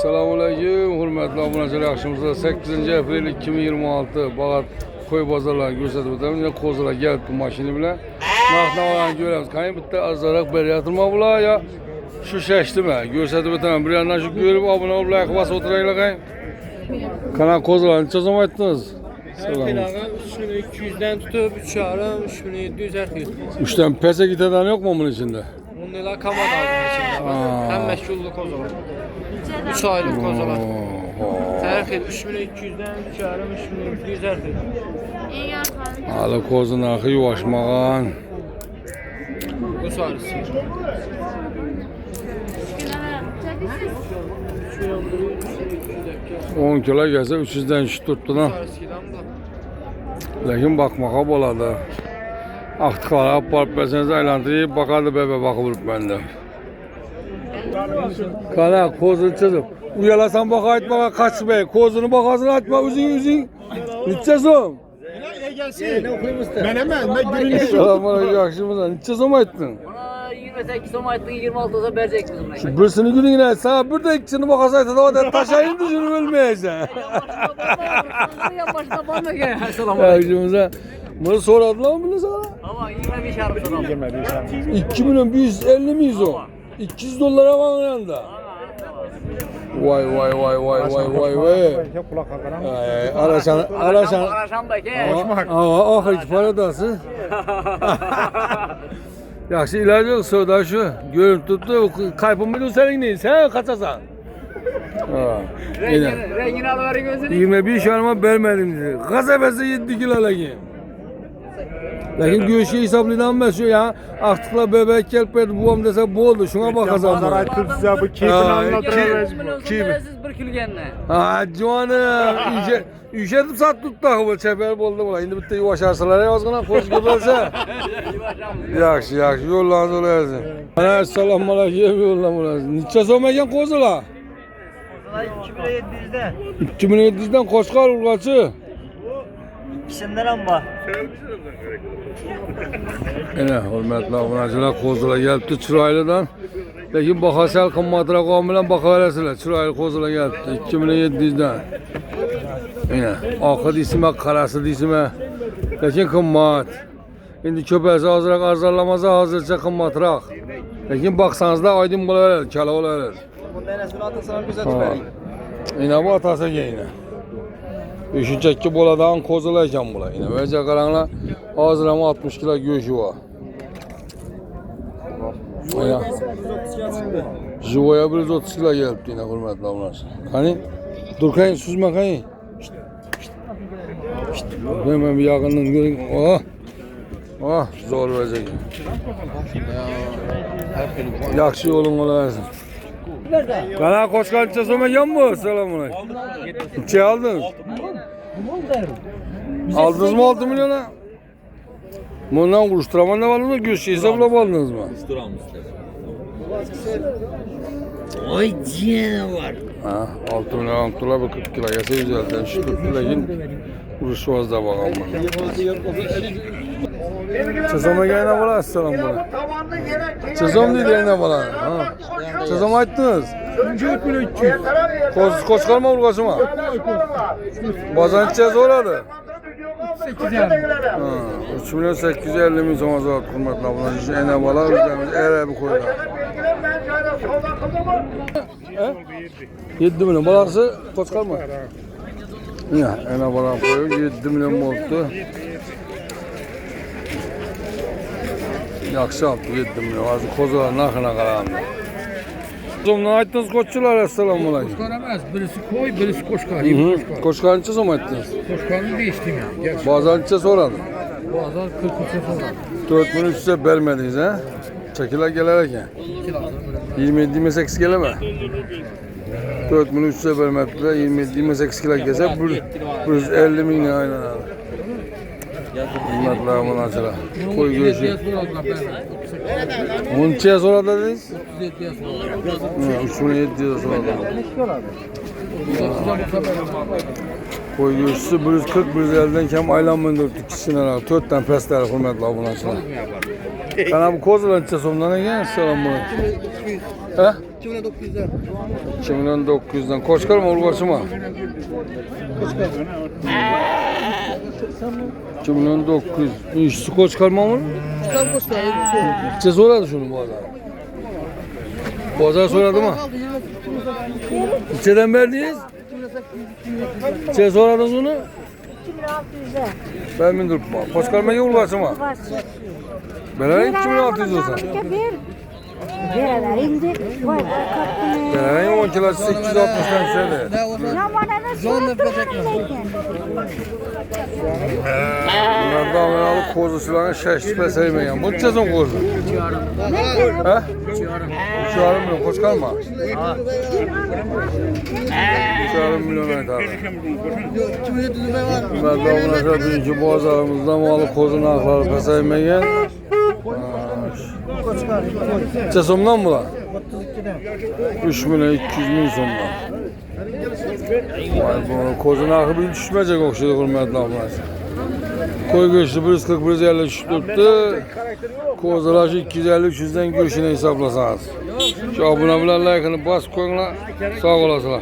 Selamünaleyküm, hürmetli aboneler. Akşamımızda 8 aprel 2026 Bağat koy pazarlarını gösterip ötemiz. Yine kozlara geldik maşini bile. Naknalarını görüyoruz. Kayın bitti azalarak beri yatırma bula ya. Şu şaştı mı? Gösterip ötemem. Bir yandan şu görüp abone olup like bas oturayla kayın. Kanal kozlarını hiç o zaman ettiniz. Filaga 3200'den tutup 3 yarım 3700 erkek. 3'ten pese giteden yok mu bunun içinde? Bunlar kamad aldım içinde. Hem meşgulluk kozalar. 3 aylık kozalar. Erkek 3200'den 3 yarım 3700 erkek. Halı kozun arxı yuvaşmağın. Bu sarısı. 10 kilo gelse 300'den 3 tuttu lan. Lakin bakmağa boladı. Aktıqlara aparıb bəsəniz aylandırıb, bakardı bebe bakıb bende. Kana kozunu çözüp. Uyalasan baka etmaka kaç be. Kozunu bakasın açma üzün. Nitçesin? Ben hemen gününü Selamünaleyküm akşamınızda. Nitçesin mi ettin? 28 soma ettin 26 olsa verecek bizim. Şu birisini günün et. Sana bir de ikisini bakasaydı da o da taşayın düşünü ölmeyeceksin. Ya başta bana gel. Akşamınızda. Bunu soradılar mı bunu sana? Ama 25 yarım sonra. 2 milyon 150 miyiz o? 200 dolara var yanında. Vay. Araşan da ki. Ama hiç paradası. Yaxşı ilaç yok soda şu. Görüp tuttu. Kaypın bir senin değil. Sen kaçasan. Rengini alıverin gözünü. 25 yarıma vermedim dedi. Gazabesi 7 kilo lakin. Lakin göğüşü hesaplayıdan ben şu ya. Aktıkla bebek gelpedi buam dese bu oldu. Şuna bakasam. Pazar aytır size bu keyfini anlatırız. Kim? Siz 1 kilo kendine. Ha canım. Üşedim saat tuttu. Bu çeper oldu bu. Şimdi bitti yuvaşarsalar yazgına koş göbelse. Yaxşı yollarınız olayasın. Selamünaleyküm yollarınız. Niçe soğumayken kozula? 2700'de. 2700'den koşkar urgaçı. İkisinden ama. Yine hürmetli abonacılar kozula geldi Çıraylı'dan. Lakin bakasal kımmatıra koyamadan bakaveresiler. Çıraylı kozula geldi 2700'den. Yine akı disime, karası disime. Lakin kımmat. Şimdi köpesi hazırak arzarlamasa hazırca kımmatırak. Lakin baksanız da aydın bulaverir, kala olaverir. Bundan enesini atasana güzel tüfeği. Yine bu atası yine. Üçünceki boladan kozulayken bula. Yine böylece karanla hazırlama 60 kilo göğüşü var. Yine Jivo'ya 130 kilo geldi yine hürmetli abonlar. Hani dur kayın süzme kayın. Hemen bir yakından görün. Oh zor verecek. Yaxşı yolun olayasın. Kana koşkança soğumayan mı? Selamünaleyküm. Şey aldınız? Aldınız mı 6 milyona? Bundan kuruşturaman ne var mı? Göğüs hesapla aldınız mı? Ay ciğer var. Ha, 6 milyon dolar bir 40 kilo gelse güzelden. Şu 40 kilo yine kuruş var da bakalım. Çözüme gene bula selam bula. Çözüm dedi yine bula. Çözüm açtınız. 4.300. Koç kalma urgası mı? Bazan çöz oradı. 3 milyon 850 bin sonra zat hürmetli abone. Ene bala üzerimiz ere bir koyda. 7 milyon balası koç kalma. Ya ene bala koyuyor 7 milyon mu oldu? Yaxşı aldı 7 milyon. Az kozular nakına karandı. Zomdan ayttınız koççular assalamualeykum. Koşkar emez. Birisi koy, birisi koşkar. Koçkarın çözüm ayttınız. Koşkarını değiştim ya. Bazan içe soradı. Bazen 43'e sonra. 4300'e vermediniz ha? Çekiler gelerek ya. 27-28 geleme. 4300'e vermediler. 27-28 kilo gelse 150 bin lira aynen abi. Bunlarla aman açıla. Koy göğüşü. Bunun içe soradı dediniz? 3700'e soradı. Koy göğüsü 140 150'den kem aylanmayın dörtlük kişiden al. 4 tane pesler hürmetli abone açıla. Kana bu kozulan içe sonuna ne gel? Selam bana. He? 2 milyon 900'den. Koçkar mı Ulbaşı mı? 2 milyon 900. İşçisi Koçkar mı mı? İşçi soradı şunu bu adam. Bozar soradı mı? İçeden verdiyiz. İçe soradınız onu. 2600'e. Ben mi durma? Koçkar mı Ulbaşı mı? Ben 2600 olsa. Indi. Vay Ben 10 kilo 860'dan söyle. ya bana ne soracak Bunlar da alıp kozuşlarına şaşırtma sevmeyen. Bu sezon kozu. Ha? Uçuarım milyon. Koçkar mı? Uçuarım milyon ayet abi. Bunlar da onlara birinci boğazlarımızda malı kozun akları sevmeyen. Sezondan mı lan? 3 milyon 200 bin sonunda. Vay bu kozun akı bir düşmeyecek okşadı hürmetli ablalar. Koy göçtü 140 150 tuttu. Kozlar 250-300'den göçünü hesaplasanız. Şu abone olun, like'ını bas koyun. Sağ olasınlar.